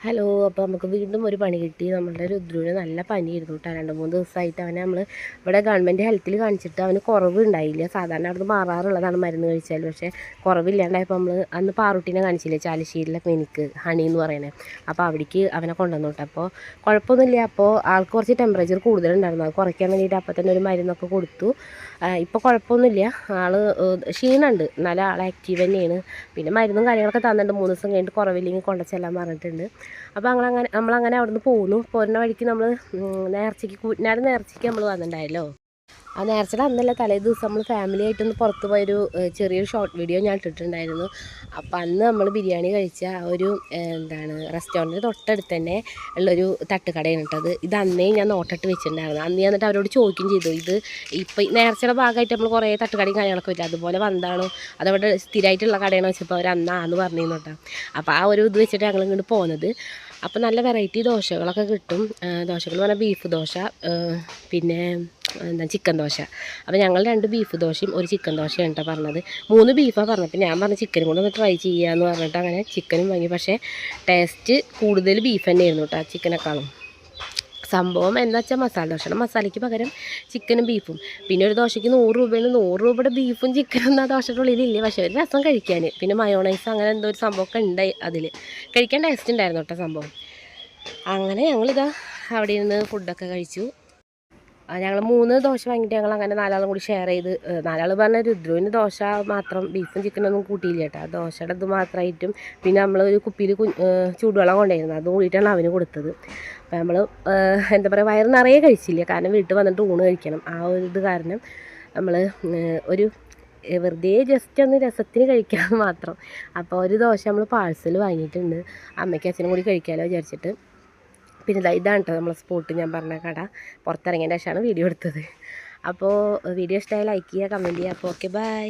Hello. അപ്പോൾ നമുക്ക് വീണ്ടും ഒരു പണി കിട്ടി. നമ്മളുടെ രുദ്രുവിന് നല്ല പനിയായിരുന്നു കേട്ടോ. 2-3 ദിവസമായിട്ട് അവനെ നമ്മൾ ഇവിടെ ഗവൺമെൻറ് ഹെൽത്തിൽ കാണിച്ചിട്ട് അവന് കുറവുണ്ടായില്ല. സാധാരണ അവിടുന്ന് മാറാറുള്ളതാണ് മരുന്ന് കഴിച്ചാൽ. പക്ഷേ കുറവില്ലാണ്ടായപ്പോൾ നമ്മൾ അന്ന് പാറുട്ടീനെ കാണിച്ചില്ലേ, ചാലിശ്ശേരിയിലെ ക്ലിനിക്ക് ഹണി എന്ന് പറയണേ. അപ്പോൾ അവിടേക്ക് അവനെ കൊണ്ടുവന്നു കേട്ടോ. അപ്പോൾ കുഴപ്പമൊന്നുമില്ല. അപ്പോൾ ആൾക്ക് കുറച്ച് ടെമ്പറേച്ചർ കൂടുതലുണ്ടായിരുന്നു. അത് കുറയ്ക്കാൻ വേണ്ടിയിട്ട് അപ്പോൾ തന്നെ ഒരു മരുന്നൊക്കെ കൊടുത്തു. ഇപ്പോൾ കുഴപ്പമൊന്നുമില്ല. ആൾ ക്ഷീണമുണ്ട്, നല്ല ആൾ ആക്റ്റീവ് തന്നെയാണ്. പിന്നെ മരുന്നും കാര്യങ്ങളൊക്കെ തന്നിട്ടുണ്ട്. 3 ദിവസം കഴിഞ്ഞിട്ട് കുറവില്ലെങ്കിൽ കൊണ്ടുചെല്ലാൻ പറഞ്ഞിട്ടുണ്ട്. അപ്പോൾ നമ്മളങ്ങനെ അവിടെ നിന്ന് പോകുന്നു. പോരുന്ന വഴിക്ക് നമ്മൾ കുട്ടനാട് നേർച്ചയ്ക്ക് നമ്മൾ വന്നിട്ടുണ്ടായല്ലോ. ആ നേർച്ചയുടെ അന്നല്ല, തലേ ദിവസം നമ്മൾ ഫാമിലി ആയിട്ടൊന്ന് പുറത്ത് പോയൊരു ചെറിയൊരു ഷോർട്ട് വീഡിയോ ഞാൻ ഇട്ടിട്ടുണ്ടായിരുന്നു. അപ്പോൾ അന്ന് നമ്മൾ ബിരിയാണി കഴിച്ച ഒരു റെസ്റ്റോറൻറ്റിന് തൊട്ടടുത്ത് തന്നെ ഉള്ളൊരു തട്ടുകടയാണ് ഇട്ടത്. ഇത് അന്നേ ഞാൻ നോട്ടിട്ട് വെച്ചിട്ടുണ്ടായിരുന്നു. അന്ന് ഞാൻ എന്നിട്ട് അവരോട് ചോദിക്കുകയും ചെയ്തു, ഇത് ഇപ്പം നേർച്ചയുടെ ഭാഗമായിട്ട് നമ്മൾ കുറേ തട്ടുകടയും കാര്യങ്ങളൊക്കെ വരും, അതുപോലെ വന്നതാണോ അതവിടെ സ്ഥിരമായിട്ടുള്ള കടയാണോ വെച്ചപ്പോൾ അവർ അന്നാന്ന് പറഞ്ഞിരുന്നു കേട്ടോ. അപ്പോൾ ആ ഒരു ഇത് വെച്ചിട്ട് ഞങ്ങൾ ഇങ്ങോട്ട് പോകുന്നത്. അപ്പോൾ നല്ല വെറൈറ്റി ദോശകളൊക്കെ കിട്ടും. ദോശകൾ പറഞ്ഞാൽ ബീഫ് ദോശ, പിന്നെ ചിക്കൻ ദോശ. അപ്പോൾ ഞങ്ങൾ 2 ബീഫ് ദോശയും 1 ചിക്കൻ ദോശയാണ് കേട്ടോ പറഞ്ഞത്. 3 ബീഫാണ് പറഞ്ഞപ്പോൾ ഞാൻ പറഞ്ഞ ചിക്കനും കൂടെ ഒന്ന് ട്രൈ ചെയ്യാമെന്ന് പറഞ്ഞിട്ട് അങ്ങനെ ചിക്കനും വാങ്ങി. പക്ഷേ ടേസ്റ്റ് കൂടുതൽ ബീഫ് തന്നെയായിരുന്നു കേട്ടോ ചിക്കനേക്കാളും. സംഭവം എന്താ വെച്ചാൽ മസാല ദോശയുടെ മസാലയ്ക്ക് പകരം ചിക്കനും ബീഫും. പിന്നെ ഒരു ദോശയ്ക്ക് 100 രൂപയാണ്. 100 രൂപയുടെ ബീഫും ചിക്കനും ആ ദോശയുടെ ഉള്ളിലില്ലേ. പക്ഷേ ഒരു രസം കഴിക്കാൻ. പിന്നെ മയോണൈസ് അങ്ങനെ എന്തോ ഒരു സംഭവമൊക്കെ ഉണ്ട് അതിൽ. കഴിക്കാൻ ടേസ്റ്റ് ഉണ്ടായിരുന്നു കേട്ടോ സംഭവം. അങ്ങനെ ഞങ്ങളിതാ അവിടെ ഇരുന്ന് ഫുഡൊക്കെ കഴിച്ചു. ഞങ്ങൾ 3 ദോശ വാങ്ങിയിട്ട് ഞങ്ങൾ അങ്ങനെ 4 ആളും കൂടി ഷെയർ ചെയ്ത്, 4 ആൾ പറഞ്ഞാൽ രുദ്രുവിന് ദോശ മാത്രം, ബീഫും ചിക്കനൊന്നും കൂട്ടിയില്ല കേട്ടോ. ദോശയുടെ ഇത് മാത്രമായിട്ടും പിന്നെ നമ്മളൊരു കുപ്പിയിൽ ചൂടുവെള്ളം കൊണ്ടുവരുന്നത് അതും കൂടിയിട്ടാണ് അവന് കൊടുത്തത്. അപ്പോൾ നമ്മൾ എന്താ പറയുക, വയറ് നിറയെ കഴിച്ചില്ല. കാരണം വീട്ടിൽ വന്നിട്ട് ഊണ് കഴിക്കണം. ആ ഒരു ഇത് കാരണം നമ്മൾ ഒരു വെറുതെ ജസ്റ്റ് ഒന്ന് രസത്തിന് കഴിക്കാമെന്ന് മാത്രം. അപ്പോൾ ഒരു ദോശ നമ്മൾ പാഴ്സൽ വാങ്ങിയിട്ടുണ്ട്. അമ്മയ്ക്ക് അച്ഛനും കൂടി കഴിക്കാമല്ലോ വിചാരിച്ചിട്ട്. പിന്നെ ഇതാണ് കേട്ടോ നമ്മളെ സ്പോട്ട്, ഞാൻ പറഞ്ഞ കട. പുറത്തിറങ്ങിയതിൻ്റെ ശേഷമാണ് വീഡിയോ എടുത്തത്. അപ്പോൾ വീഡിയോ ഇഷ്ടമായി ലൈക്ക് ചെയ്യുക, കമൻറ്റ് ചെയ്യുക. അപ്പോൾ ഓക്കെ, ബൈ.